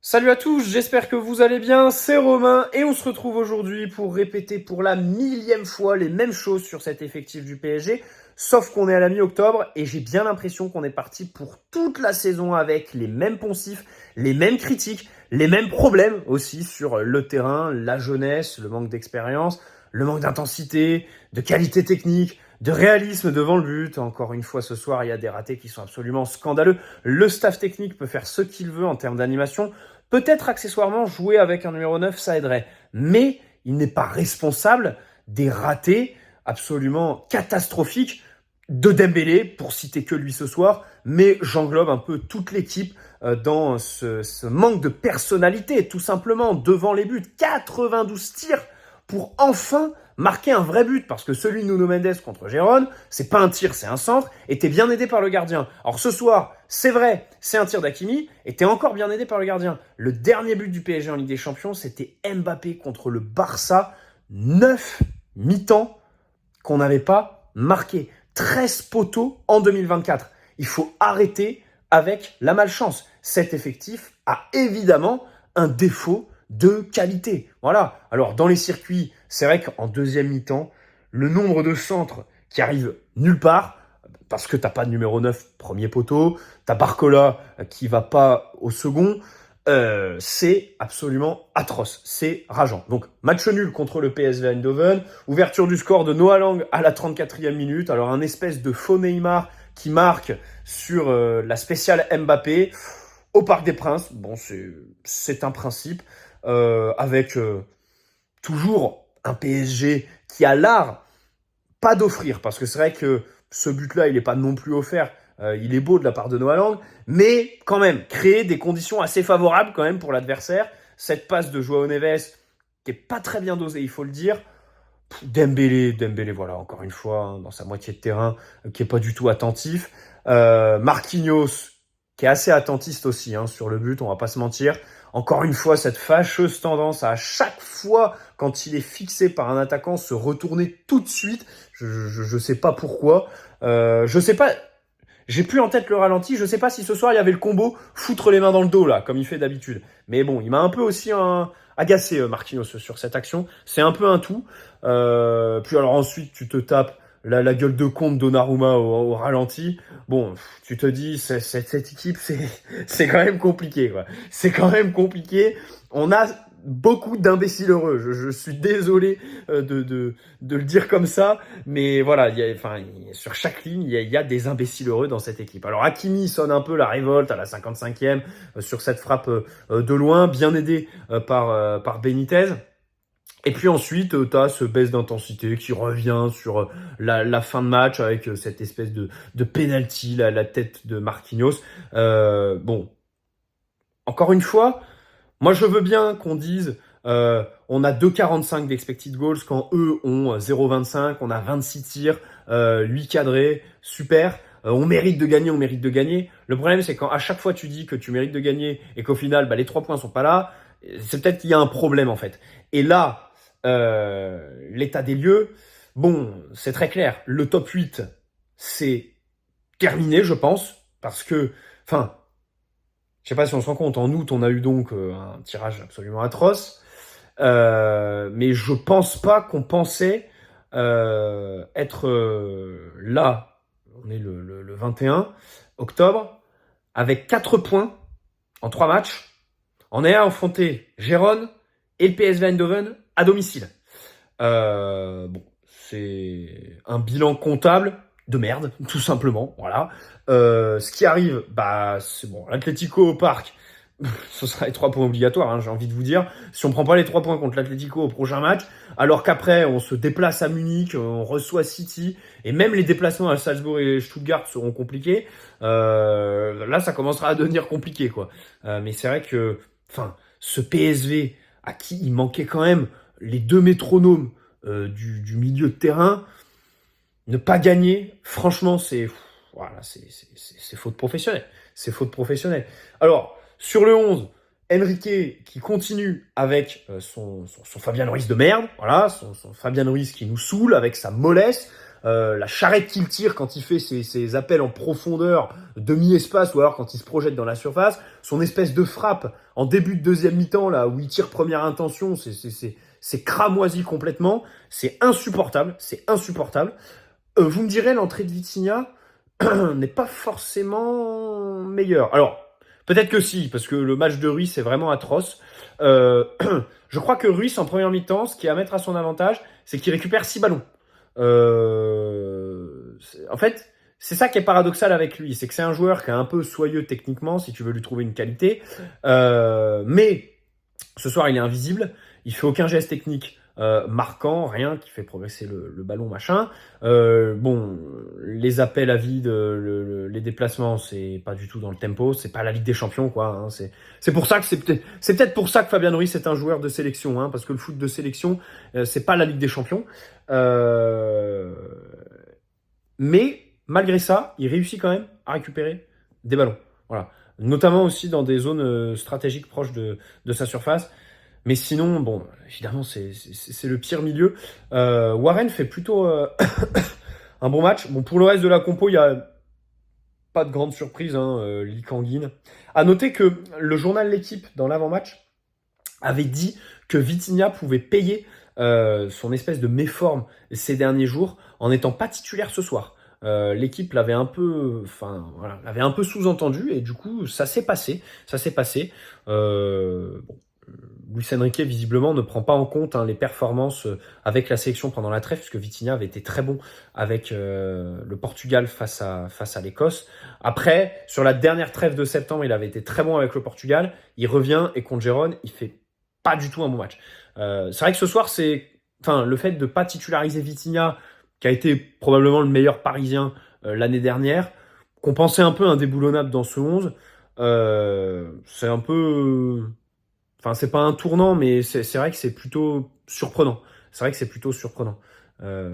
Salut à tous, j'espère que vous allez bien, c'est Romain et on se retrouve aujourd'hui pour répéter pour la millième fois les mêmes choses sur cet effectif du PSG, sauf qu'on est à la mi-octobre et j'ai bien l'impression qu'on est parti pour toute la saison avec les mêmes poncifs, les mêmes critiques, les mêmes problèmes aussi sur le terrain, la jeunesse, le manque d'expérience, le manque d'intensité, de qualité technique, de réalisme devant le but. Encore une fois ce soir, il y a des ratés qui sont absolument scandaleux. Le staff technique peut faire ce qu'il veut en termes d'animation. Peut-être accessoirement jouer avec un numéro 9, ça aiderait. Mais il n'est pas responsable des ratés absolument catastrophiques de Dembélé, pour citer que lui ce soir. Mais j'englobe un peu toute l'équipe dans ce manque de personnalité, tout simplement, devant les buts. 92 tirs pour enfin marquer un vrai but, parce que celui de Nuno Mendes contre Gérone, c'est pas un tir, c'est un centre, et t'es bien aidé par le gardien. Alors ce soir, c'est vrai, c'est un tir d'Hakimi, et t'es encore bien aidé par le gardien. Le dernier but du PSG en Ligue des Champions, c'était Mbappé contre le Barça, 9 mi-temps qu'on n'avait pas marqué. 13 poteaux en 2024. Il faut arrêter avec la malchance. Cet effectif a évidemment un défaut de qualité. Voilà. Alors, dans les circuits, c'est vrai qu'en deuxième mi-temps, le nombre de centres qui arrivent nulle part, parce que t'as pas de numéro 9 premier poteau, t'as Barcola qui va pas au second, c'est absolument atroce, c'est rageant. Donc match nul contre le PSV Eindhoven, ouverture du score de Noah Lang à la 34e minute, alors un espèce de faux Neymar qui marque sur la spéciale Mbappé au Parc des Princes. Bon, c'est un principe, avec toujours un PSG qui a l'art pas d'offrir, parce que c'est vrai que ce but-là, il n'est pas non plus offert. Il est beau de la part de Noah Lang, mais quand même, créer des conditions assez favorables quand même pour l'adversaire. Cette passe de Joao Neves, qui est pas très bien dosée, il faut le dire. Dembélé, voilà, encore une fois, hein, dans sa moitié de terrain, qui est pas du tout attentif. Marquinhos, qui est assez attentiste aussi hein, sur le but, on va pas se mentir. Encore une fois, cette fâcheuse tendance à chaque fois, quand il est fixé par un attaquant, se retourner tout de suite. Je sais pas pourquoi. Je sais pas. J'ai plus en tête le ralenti. Je sais pas si ce soir il y avait le combo foutre les mains dans le dos là, comme il fait d'habitude. Mais bon, il m'a un peu aussi agacé Marquinhos sur cette action. C'est un peu un tout. Puis alors ensuite tu te tapes la gueule de con de Donnarumma au ralenti. Bon, tu te dis cette équipe c'est quand même compliqué quoi. C'est quand même compliqué. On a beaucoup d'imbéciles heureux. Je suis désolé de le dire comme ça, mais voilà, sur chaque ligne, il y a des imbéciles heureux dans cette équipe. Alors Hakimi sonne un peu la révolte à la 55e sur cette frappe de loin, bien aidé par Benitez. Et puis ensuite, tu as ce baisse d'intensité qui revient sur la fin de match avec cette espèce de penalty, la tête de Marquinhos. Bon, encore une fois, moi, je veux bien qu'on dise on a 2,45 d'expected goals quand eux ont 0,25, on a 26 tirs, 8 cadrés, super. On mérite de gagner, on mérite de gagner. Le problème, c'est quand à chaque fois tu dis que tu mérites de gagner et qu'au final, les 3 points sont pas là, c'est peut-être qu'il y a un problème en fait. Et là, l'état des lieux, bon, c'est très clair. Le top 8, c'est terminé, je pense, parce que, enfin, je sais pas si on se rend compte, en août, on a eu donc un tirage absolument atroce. Mais je pense pas qu'on pensait être là, on est le 21 octobre, avec 4 points en 3 matchs. On est à affronter Gérone et le PSV Eindhoven à domicile. Bon, c'est un bilan comptable de merde, tout simplement. Voilà. Ce qui arrive, c'est bon. L'Atlético au parc, ce sera les 3 points obligatoires, hein, j'ai envie de vous dire. Si on prend pas les 3 points contre l'Atlético au prochain match, alors qu'après on se déplace à Munich, on reçoit City, et même les déplacements à Salzbourg et Stuttgart seront compliqués. Là, ça commencera à devenir compliqué, quoi. Mais c'est vrai que, ce PSV à qui il manquait quand même les 2 métronomes du milieu de terrain, ne pas gagner, franchement, c'est faute professionnelle. C'est faute professionnelle. Alors, sur le 11, Enrique qui continue avec son Fabian Ruiz de merde, voilà, son Fabian Ruiz qui nous saoule avec sa mollesse. la charrette qu'il tire quand il fait ses appels en profondeur, demi-espace, ou alors quand il se projette dans la surface, son espèce de frappe en début de deuxième mi-temps, là, où il tire première intention, c'est cramoisi complètement, c'est insupportable, c'est insupportable. Vous me direz, l'entrée de Vitinha n'est pas forcément meilleure. Alors, peut-être que si, parce que le match de Ruiz est vraiment atroce. Je crois que Ruiz, en première mi-temps, ce qui est à mettre à son avantage, c'est qu'il récupère 6 ballons. En fait, c'est ça qui est paradoxal avec lui, c'est que c'est un joueur qui est un peu soyeux techniquement, si tu veux lui trouver une qualité, mais ce soir, il est invisible, il fait aucun geste technique marquant, rien qui fait progresser le ballon, machin. Bon, les appels à vide, les déplacements, c'est pas du tout dans le tempo, c'est pas la Ligue des Champions, quoi. Hein, c'est pour ça que c'est peut-être pour ça que Fabien Ruiz est un joueur de sélection, hein, parce que le foot de sélection, c'est pas la Ligue des Champions. Mais malgré ça, il réussit quand même à récupérer des ballons. Voilà. Notamment aussi dans des zones stratégiques proches de sa surface. Mais sinon, bon, évidemment, c'est le pire milieu. Warren fait plutôt un bon match. Bon, pour le reste de la compo, il n'y a pas de grande surprise, hein, Lee Kang-in. À noter que le journal L'Équipe, dans l'avant-match, avait dit que Vitinha pouvait payer son espèce de méforme ces derniers jours en n'étant pas titulaire ce soir. L'équipe l'avait un peu, voilà, l'avait un peu sous-entendu et du coup ça s'est passé. Bon, Luis Enrique visiblement ne prend pas en compte les performances avec la sélection pendant la trêve, puisque Vitinha avait été très bon avec le Portugal face à l'Écosse. Après, sur la dernière trêve de septembre, il avait été très bon avec le Portugal. Il revient et contre Gérone, il fait pas du tout un bon match. C'est vrai que ce soir, le fait de pas titulariser Vitinha, qui a été probablement le meilleur Parisien l'année dernière, qu'on pensait un peu indéboulonnable dans ce 11, c'est un peu... c'est pas un tournant, mais c'est vrai que c'est plutôt surprenant.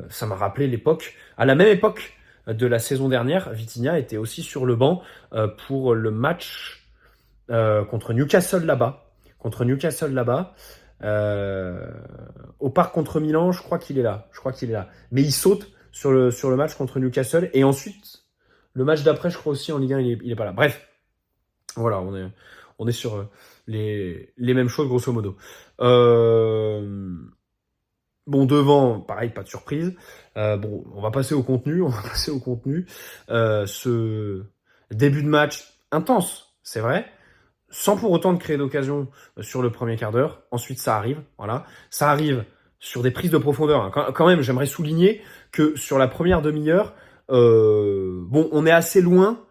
Ça m'a rappelé l'époque. À la même époque de la saison dernière, Vitinha était aussi sur le banc pour le match contre Newcastle là-bas. Au parc contre Milan, je crois qu'il est là. Mais il saute sur le match contre Newcastle. Et ensuite, le match d'après, je crois aussi en Ligue 1, il est pas là. Bref, voilà, on est sur les mêmes choses, grosso modo. Bon, devant, pareil, pas de surprise. Bon, on va passer au contenu. Ce début de match intense, c'est vrai, sans pour autant de créer d'occasion sur le premier quart d'heure. Ensuite, ça arrive, voilà. Ça arrive sur des prises de profondeur. Hein. Quand même, j'aimerais souligner que sur la première demi-heure, bon, on est assez loin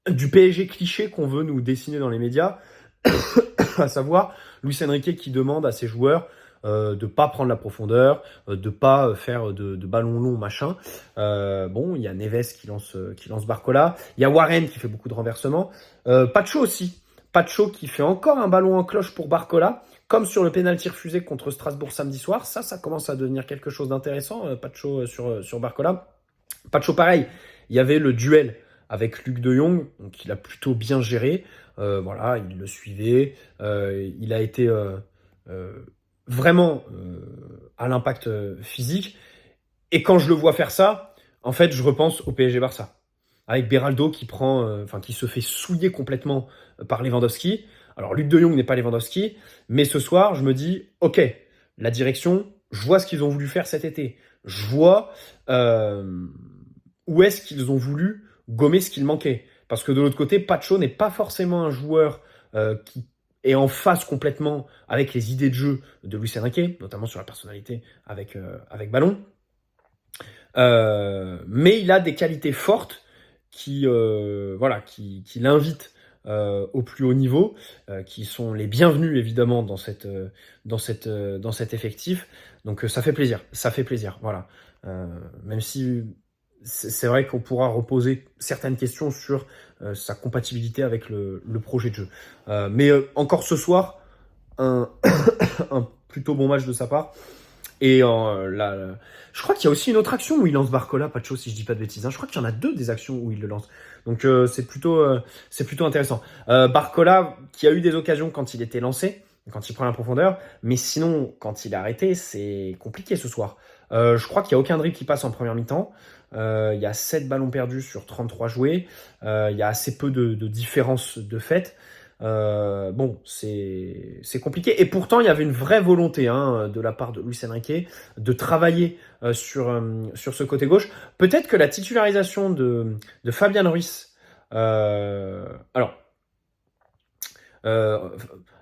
du PSG cliché qu'on veut nous dessiner dans les médias, à savoir Luis Enrique qui demande à ses joueurs de pas prendre la profondeur, de pas faire de ballons longs, machin. Bon, il y a Neves qui lance Barcola, il y a Warren qui fait beaucoup de renversements, Pacho aussi. Pacho qui fait encore un ballon en cloche pour Barcola, comme sur le pénalty refusé contre Strasbourg samedi soir. Ça commence à devenir quelque chose d'intéressant, Pacho sur Barcola. Pacho, pareil, il y avait le duel avec Luc de Jong, donc il a plutôt bien géré. Voilà, il le suivait. Il a été vraiment à l'impact physique. Et quand je le vois faire ça, en fait, je repense au PSG Barça. Avec Beraldo qui se fait souiller complètement par Lewandowski. Alors, Luc de Jong n'est pas Lewandowski, mais ce soir, je me dis, ok, la direction, je vois ce qu'ils ont voulu faire cet été. Je vois où est-ce qu'ils ont voulu gommer ce qu'il manquait. Parce que de l'autre côté, Pacho n'est pas forcément un joueur qui est en phase complètement avec les idées de jeu de Luis Enrique, notamment sur la personnalité avec ballon. Mais il a des qualités fortes qui l'invitent au plus haut niveau, qui sont les bienvenus évidemment dans cet effectif. Donc ça fait plaisir. Voilà. Même si c'est vrai qu'on pourra reposer certaines questions sur sa compatibilité avec le projet de jeu. Mais encore ce soir, un plutôt bon match de sa part. Et je crois qu'il y a aussi une autre action où il lance Barcola, Pacho, si je dis pas de bêtises. Hein. Je crois qu'il y en a 2 des actions où il le lance. Donc c'est plutôt intéressant. Barcola, qui a eu des occasions quand il était lancé, quand il prend la profondeur, mais sinon, quand il est arrêté, c'est compliqué ce soir. Je crois qu'il n'y a aucun dribble qui passe en première mi-temps. Il y a 7 ballons perdus sur 33 joués. Il y a assez peu de différence de fait. Bon, c'est compliqué. Et pourtant, il y avait une vraie volonté de la part de Luis Enrique de travailler sur ce côté gauche. Peut-être que la titularisation de Fabian Ruiz... alors,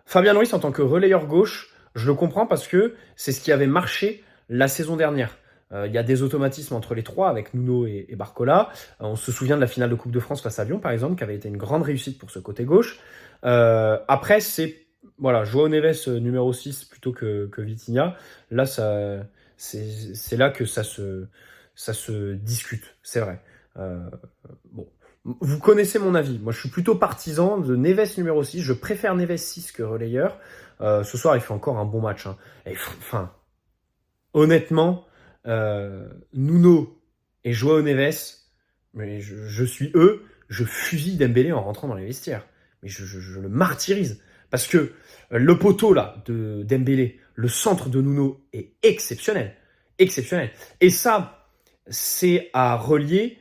Fabian Ruiz en tant que relayeur gauche, je le comprends parce que c'est ce qui avait marché la saison dernière. Il y a des automatismes entre les trois avec Nuno et Barcola. On se souvient de la finale de Coupe de France face à Lyon, par exemple, qui avait été une grande réussite pour ce côté gauche. Après, c'est voilà, João Neves numéro 6 plutôt que Vitinha. Là, c'est là que ça se discute, c'est vrai. Bon. Vous connaissez mon avis. Moi, je suis plutôt partisan de Neves numéro 6. Je préfère Neves 6 que relayeur. Ce soir, il fait encore un bon match. Et, enfin, honnêtement, Nuno et João Neves, mais je suis eux, je fusille Dembélé en rentrant dans les vestiaires. Mais je le martyrise. Parce que le poteau là de Dembélé, le centre de Nuno est exceptionnel. Exceptionnel. Et ça, c'est à relier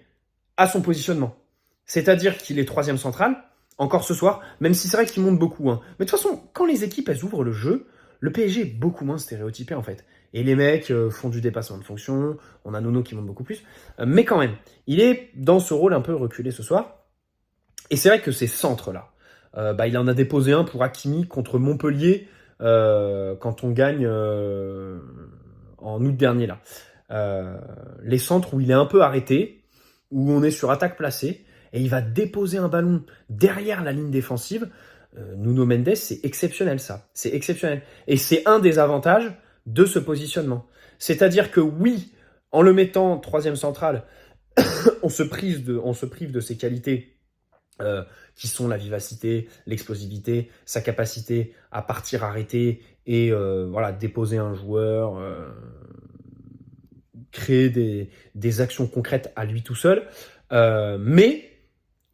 à son positionnement. C'est-à-dire qu'il est troisième central, encore ce soir, même si c'est vrai qu'il monte beaucoup. Mais de toute façon, quand les équipes elles ouvrent le jeu, le PSG est beaucoup moins stéréotypé en fait. Et les mecs font du dépassement de fonction, on a Nuno qui monte beaucoup plus. Mais quand même, il est dans ce rôle un peu reculé ce soir. Et c'est vrai que ces centres-là, il en a déposé un pour Hakimi contre Montpellier quand on gagne en août dernier là. Les centres où il est un peu arrêté, où on est sur attaque placée, et il va déposer un ballon derrière la ligne défensive. Nuno Mendes, c'est exceptionnel ça. C'est exceptionnel. Et c'est un des avantages de ce positionnement. C'est-à-dire que oui, en le mettant troisième central, on se prive de ses qualités qui sont la vivacité, l'explosivité, sa capacité à partir arrêté et déposer un joueur, créer des actions concrètes à lui tout seul. Mais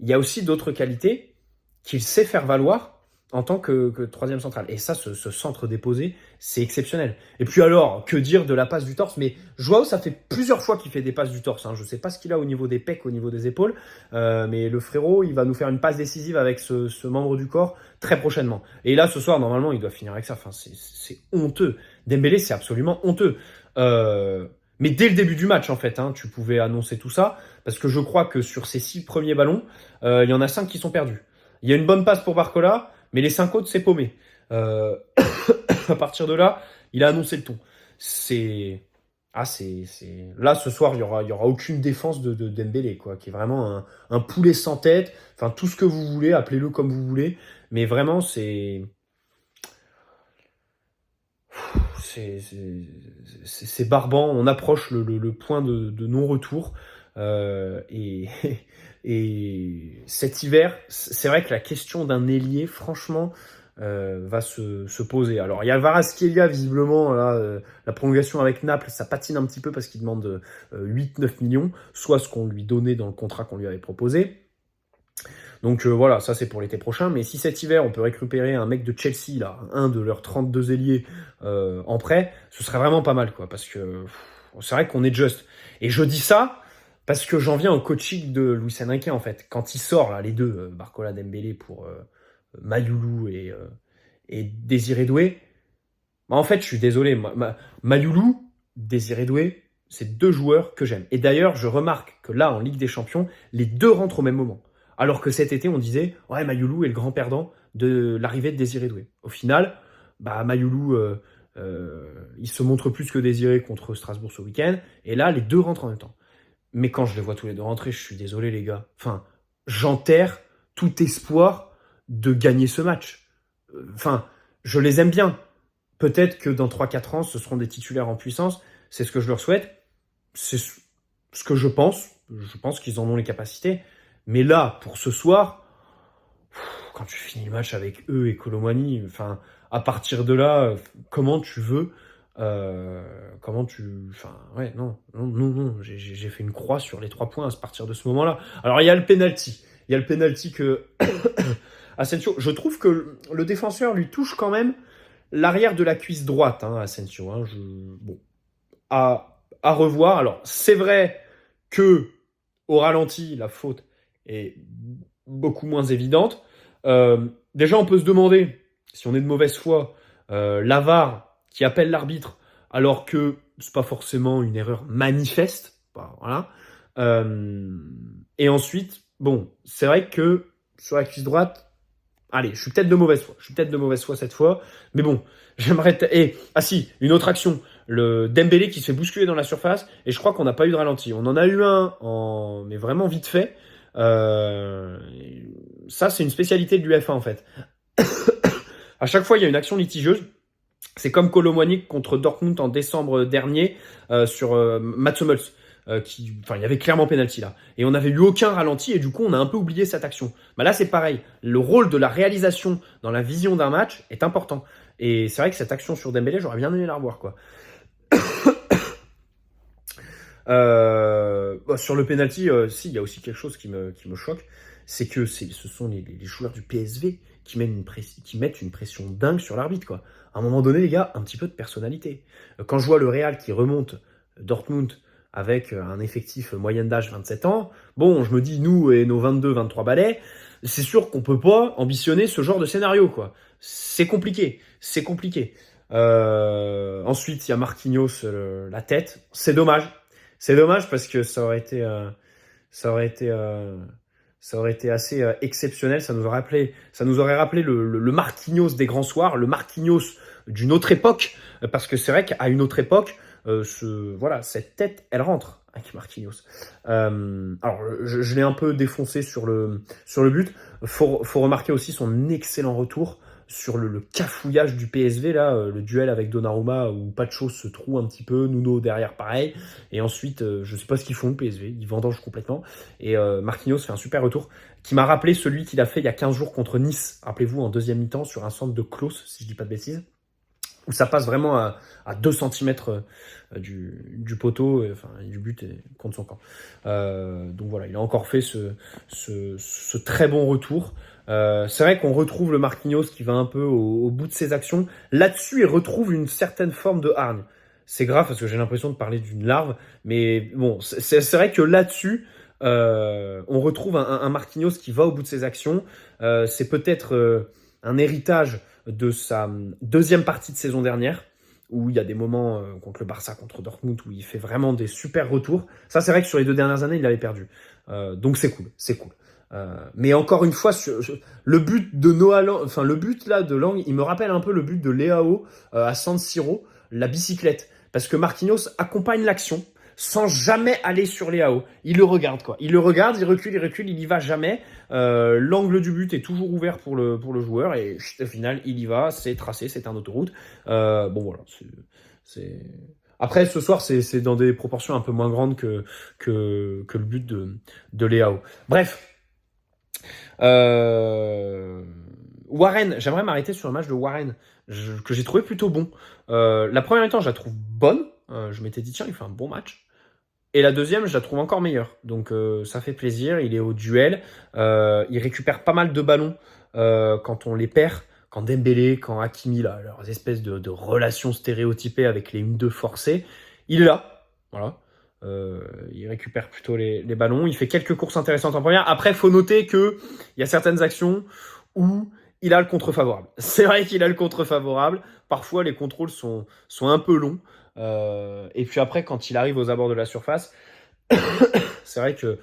il y a aussi d'autres qualités qu'il sait faire valoir en tant que troisième central. Et ça, ce centre déposé, c'est exceptionnel. Et puis alors, que dire de la passe du torse? Mais Joao, ça fait plusieurs fois qu'il fait des passes du torse. Je ne sais pas ce qu'il a au niveau des pecs, au niveau des épaules. Mais le frérot, il va nous faire une passe décisive avec ce membre du corps très prochainement. Et là, ce soir, normalement, il doit finir avec ça. Enfin, c'est honteux. Dembélé, c'est absolument honteux. Mais dès le début du match, en fait, tu pouvais annoncer tout ça. Parce que je crois que sur ces 6 premiers ballons, il y en a 5 qui sont perdus. Il y a une bonne passe pour Barcola, mais les 5 autres, c'est paumé. À partir de là, il a annoncé le ton. Là, ce soir, il y aura aucune défense de Dembélé, quoi, qui est vraiment un poulet sans tête. Enfin, tout ce que vous voulez, appelez-le comme vous voulez. Mais vraiment, c'est barbant. On approche le point de non-retour. Et, et cet hiver, c'est vrai que la question d'un ailier, franchement, va se poser. Alors, il y a Kvaratskhelia, visiblement, là, la prolongation avec Naples, ça patine un petit peu parce qu'il demande 8-9 millions, soit ce qu'on lui donnait dans le contrat qu'on lui avait proposé. Donc voilà, ça c'est pour l'été prochain. Mais si cet hiver, on peut récupérer un mec de Chelsea, là, un de leurs 32 ailiers en prêt, ce serait vraiment pas mal, quoi. Parce que c'est vrai qu'on est juste. Et je dis ça parce que j'en viens au coaching de Luis Enrique, en fait. Quand il sort, là, les deux, Barcola, Dembélé pour Mayoulou et Désiré Doué, en fait, je suis désolé. Mayoulou, Désiré Doué, c'est 2 joueurs que j'aime. Et d'ailleurs, je remarque que là, en Ligue des Champions, les 2 rentrent au même moment. Alors que cet été, on disait « Ouais, Mayoulou est le grand perdant de l'arrivée de Désiré Doué ». Au final, Mayoulou, il se montre plus que Désiré contre Strasbourg ce week-end. Et là, les 2 rentrent en même temps. Mais quand je les vois tous les 2 rentrer, je suis désolé, les gars. Enfin, j'enterre tout espoir de gagner ce match. Enfin, je les aime bien. Peut-être que dans 3-4 ans, ce seront des titulaires en puissance. C'est ce que je leur souhaite. C'est ce que je pense. Je pense qu'ils en ont les capacités. Mais là, pour ce soir, quand tu finis le match avec eux et Colomani, enfin, à partir de là, comment tu veux, non, j'ai fait une croix sur les 3 points à partir de ce moment-là. Alors il y a le penalty que Asensio, je trouve que le défenseur lui touche quand même l'arrière de la cuisse droite, Asensio. Bon, à revoir. Alors c'est vrai que au ralenti, la faute est beaucoup moins évidente. Déjà, on peut se demander, si on est de mauvaise foi, la VAR qui appelle l'arbitre alors que c'est pas forcément une erreur manifeste. Bah, voilà. Et ensuite, bon, c'est vrai que sur la cuisse droite, allez, je suis peut-être de mauvaise foi. Je suis peut-être de mauvaise foi cette fois. Mais bon, j'aimerais... ah si, une autre action. Le Dembélé qui se fait bousculer dans la surface. Et je crois qu'on n'a pas eu de ralenti. On en a eu un, mais vraiment vite fait. Euh, Ça, c'est une spécialité de l'UEFA en fait. À chaque fois, il y a une action litigieuse. C'est comme Kolo Muani contre Dortmund en décembre dernier sur Mats Hummels. Il y avait clairement pénalty là. Et on n'avait eu aucun ralenti et du coup, on a un peu oublié cette action. Bah là, c'est pareil. Le rôle de la réalisation dans la vision d'un match est important. Et c'est vrai que cette action sur Dembélé, j'aurais bien aimé la revoir, quoi. Sur le penalty, si, il y a aussi quelque chose qui me choque, c'est que ce sont les joueurs du PSV qui mettent une pression dingue sur l'arbitre, quoi. À un moment donné, les gars, un petit peu de personnalité. Quand je vois le Real qui remonte Dortmund avec un effectif moyenne d'âge 27 ans, bon, je me dis, nous et nos 22-23 balais, c'est sûr qu'on peut pas ambitionner ce genre de scénario, quoi. C'est compliqué, c'est compliqué. Ensuite, il y a Marquinhos, la tête. C'est dommage. C'est dommage parce que ça aurait été, ça aurait été assez exceptionnel. Ça nous aurait rappelé le Marquinhos des grands soirs, le Marquinhos d'une autre époque. Parce que c'est vrai qu'à une autre époque, voilà, cette tête, elle rentre avec Marquinhos. Alors, je l'ai un peu défoncé sur le but. Faut remarquer aussi son excellent retour sur le cafouillage du PSV, là, le duel avec Donnarumma où Pacho se trouve un petit peu, Nuno derrière pareil, et ensuite, je sais pas ce qu'ils font le PSV, ils vendangent complètement, et Marquinhos fait un super retour, qui m'a rappelé celui qu'il a fait il y a 15 jours contre Nice, rappelez-vous, en deuxième mi-temps, sur un centre de Klose, si je dis pas de bêtises, où ça passe vraiment à 2 cm du poteau, enfin du but et contre son camp. Donc voilà, il a encore fait ce très bon retour. C'est vrai qu'on retrouve le Marquinhos qui va un peu au bout de ses actions. Là-dessus, il retrouve une certaine forme de hargne. C'est grave parce que j'ai l'impression de parler d'une larve, mais bon, c'est vrai que là-dessus, on retrouve un Marquinhos qui va au bout de ses actions. C'est peut-être un héritage de sa deuxième partie de saison dernière, où il y a des moments contre le Barça, contre Dortmund, où il fait vraiment des super retours. Ça, c'est vrai que sur les 2 dernières années, il l'avait perdu. Donc c'est cool, c'est cool. Mais encore une fois, le but de Noah Lang, enfin le but là de Lang, il me rappelle un peu le but de Leao à San Siro, la bicyclette, parce que Marquinhos accompagne l'action sans jamais aller sur Leao. Il le regarde, quoi. Il le regarde, il recule, il y va jamais. L'angle du but est toujours ouvert pour le joueur et au final, il y va, c'est tracé, c'est un autoroute. Bon voilà, c'est... Après, ce soir, c'est dans des proportions un peu moins grandes que le but de Leao. Bref. Warren, j'aimerais m'arrêter sur un match de Warren que j'ai trouvé plutôt bon. La première mi-temps, je la trouve bonne. Je m'étais dit, tiens, il fait un bon match. Et la deuxième, je la trouve encore meilleure. Donc ça fait plaisir. Il est au duel. Il récupère pas mal de ballons quand on les perd. Quand Dembélé, quand Hakimi, là, leurs espèces de relations stéréotypées avec les 1-2 forcés. Il est là. Voilà. Il récupère plutôt les ballons. Il fait quelques courses intéressantes en première. Après, il faut noter qu'il y a certaines actions où il a le contre favorable. C'est vrai qu'il a le contre favorable. Parfois, les contrôles sont un peu longs. Et puis après, quand il arrive aux abords de la surface, c'est vrai que,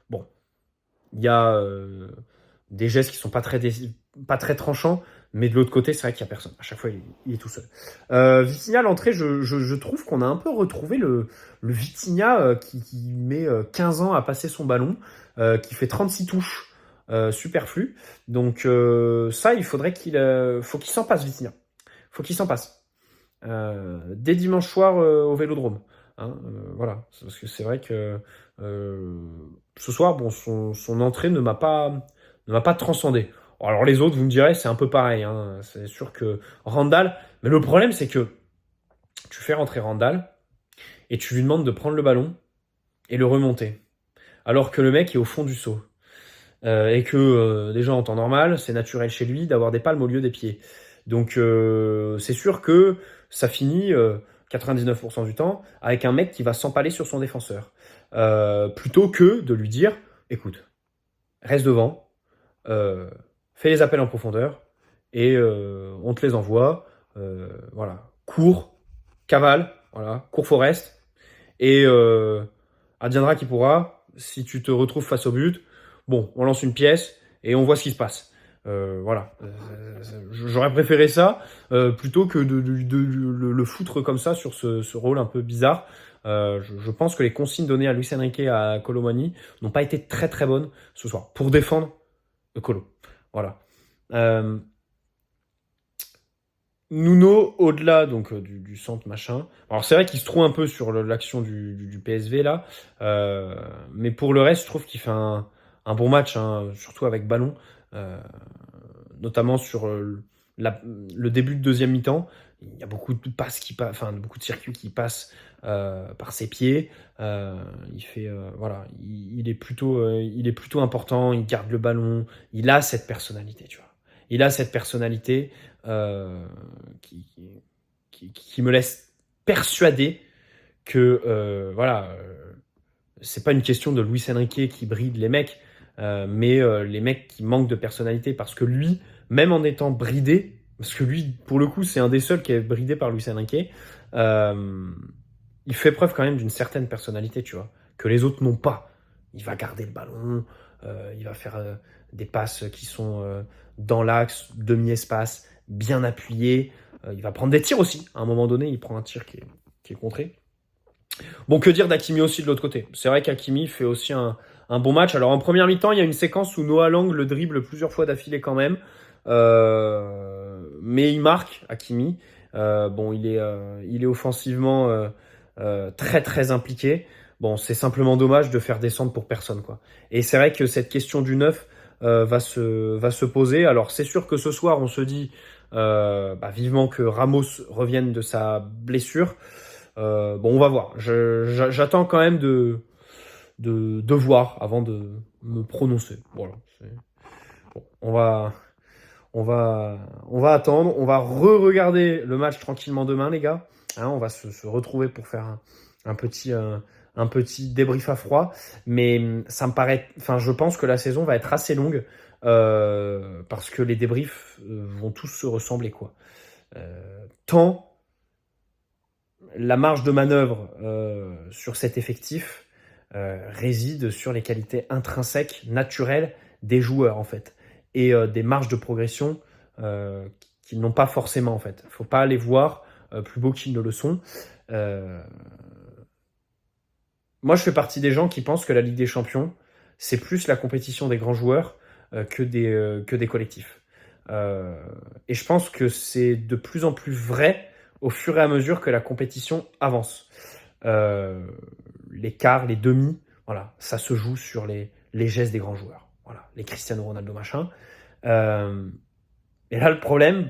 bon, il y a des gestes qui sont pas très tranchants, mais de l'autre côté, c'est vrai qu'il n'y a personne. À chaque fois, il est tout seul. Vitinha, l'entrée, je trouve qu'on a un peu retrouvé le Vitinha qui met 15 ans à passer son ballon, qui fait 36 touches superflues. Donc ça, il faudrait faut qu'il s'en passe, Vitinha. Faut qu'il s'en passe. Dès dimanche soir au Vélodrome. Hein, voilà, parce que c'est vrai que ce soir, bon, son entrée ne m'a pas transcendé. Alors les autres, vous me direz, c'est un peu pareil. Hein. C'est sûr que Randall, mais le problème, c'est que tu fais rentrer Randall et tu lui demandes de prendre le ballon et le remonter, alors que le mec est au fond du seau. Et que déjà en temps normal, c'est naturel chez lui d'avoir des palmes au lieu des pieds. Donc c'est sûr que ça finit, 99% du temps, avec un mec qui va s'empaler sur son défenseur. Plutôt que de lui dire, écoute, reste devant, fais les appels en profondeur, et on te les envoie. Voilà, cours, cavale, voilà, cours Forest, et adviendra qui pourra. Si tu te retrouves face au but, bon, on lance une pièce et on voit ce qui se passe. Voilà, j'aurais préféré ça plutôt que de le foutre comme ça sur ce rôle un peu bizarre. Je pense que les consignes données à Luis Enrique et à Kolo Muani n'ont pas été très très bonnes ce soir pour défendre Kolo. Voilà. Nuno, au-delà donc du centre machin. Alors c'est vrai qu'il se trouve un peu sur l'action du PSV là, mais pour le reste, je trouve qu'il fait un bon match, hein, surtout avec ballon, notamment sur le début de deuxième mi-temps. Il y a beaucoup de passes beaucoup de circuits qui passent par ses pieds. Il fait voilà, il est plutôt important. Il garde le ballon. Il a cette personnalité, tu vois. Il a cette personnalité qui me laisse persuader que voilà, c'est pas une question de Luis Enrique qui bride les mecs, mais les mecs qui manquent de personnalité, parce que lui, même en étant bridé, parce que lui, pour le coup, c'est un des seuls qui est bridé par Luis Enrique, il fait preuve quand même d'une certaine personnalité, tu vois, que les autres n'ont pas. Il va garder le ballon, il va faire des passes qui sont dans l'axe, demi-espace, bien appuyé. Il va prendre des tirs aussi. À un moment donné, il prend un tir qui est contré. Bon, que dire d'Hakimi aussi de l'autre côté. C'est vrai qu'Hakimi fait aussi un bon match. Alors en première mi-temps, il y a une séquence où Noah Lang le dribble plusieurs fois d'affilée quand même. Mais il marque, Hakimi. Bon, il est offensivement très très impliqué. Bon, c'est simplement dommage de faire descendre pour personne, quoi. Et c'est vrai que cette question du 9 va se poser. Alors c'est sûr que ce soir, on se dit vivement que Ramos revienne de sa blessure. Bon, on va voir. J'attends quand même de voir avant de me prononcer. Voilà. Bon, on va attendre. On va re-regarder le match tranquillement demain, les gars. Hein, on va se retrouver pour faire un petit débrief à froid. Mais ça me paraît. Enfin, je pense que la saison va être assez longue parce que les débriefs vont tous se ressembler, quoi. Tant la marge de manœuvre sur cet effectif réside sur les qualités intrinsèques, naturelles des joueurs, en fait, et des marges de progression qu'ils n'ont pas forcément, en fait. Faut pas les voir plus beaux qu'ils ne le sont. Moi, je fais partie des gens qui pensent que la Ligue des Champions, c'est plus la compétition des grands joueurs que des collectifs. Et je pense que c'est de plus en plus vrai au fur et à mesure que la compétition avance. Les quarts, les demi, voilà, ça se joue sur les gestes des grands joueurs. Voilà, les Cristiano Ronaldo machin. Et là, le problème,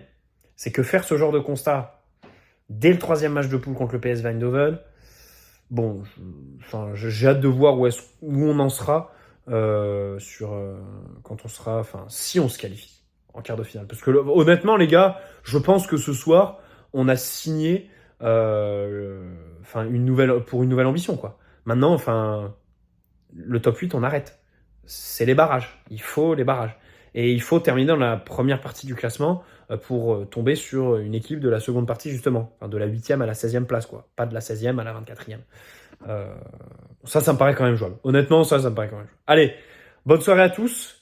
c'est que faire ce genre de constat dès le 3e match de poule contre le PSV Eindhoven, bon, j'ai hâte de voir où on en sera quand on sera, si on se qualifie en quart de finale. Parce que honnêtement, les gars, je pense que ce soir, on a signé une nouvelle ambition, quoi. Maintenant, le top 8, on arrête. C'est les barrages. Il faut les barrages. Et il faut terminer dans la première partie du classement pour tomber sur une équipe de la seconde partie, justement. Enfin, de la 8e à la 16e place, quoi. Pas de la 16e à la 24e. Ça me paraît quand même jouable. Honnêtement, ça me paraît quand même jouable. Allez, bonne soirée à tous.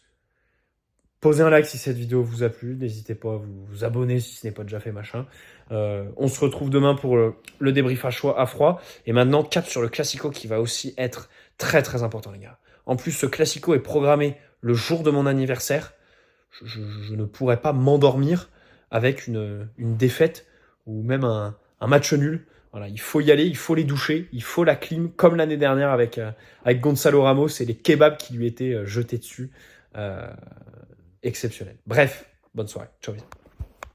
Posez un like si cette vidéo vous a plu. N'hésitez pas à vous abonner si ce n'est pas déjà fait, machin. On se retrouve demain pour le débrief à froid. Et maintenant, cap sur le Classico qui va aussi être très très important, les gars. En plus, ce Classico est programmé le jour de mon anniversaire. Je ne pourrais pas m'endormir avec une défaite ou même un match nul. Voilà, il faut y aller, il faut les doucher, il faut la clim, comme l'année dernière avec Gonzalo Ramos et les kebabs qui lui étaient jetés dessus. Exceptionnel. Bref, bonne soirée. Ciao.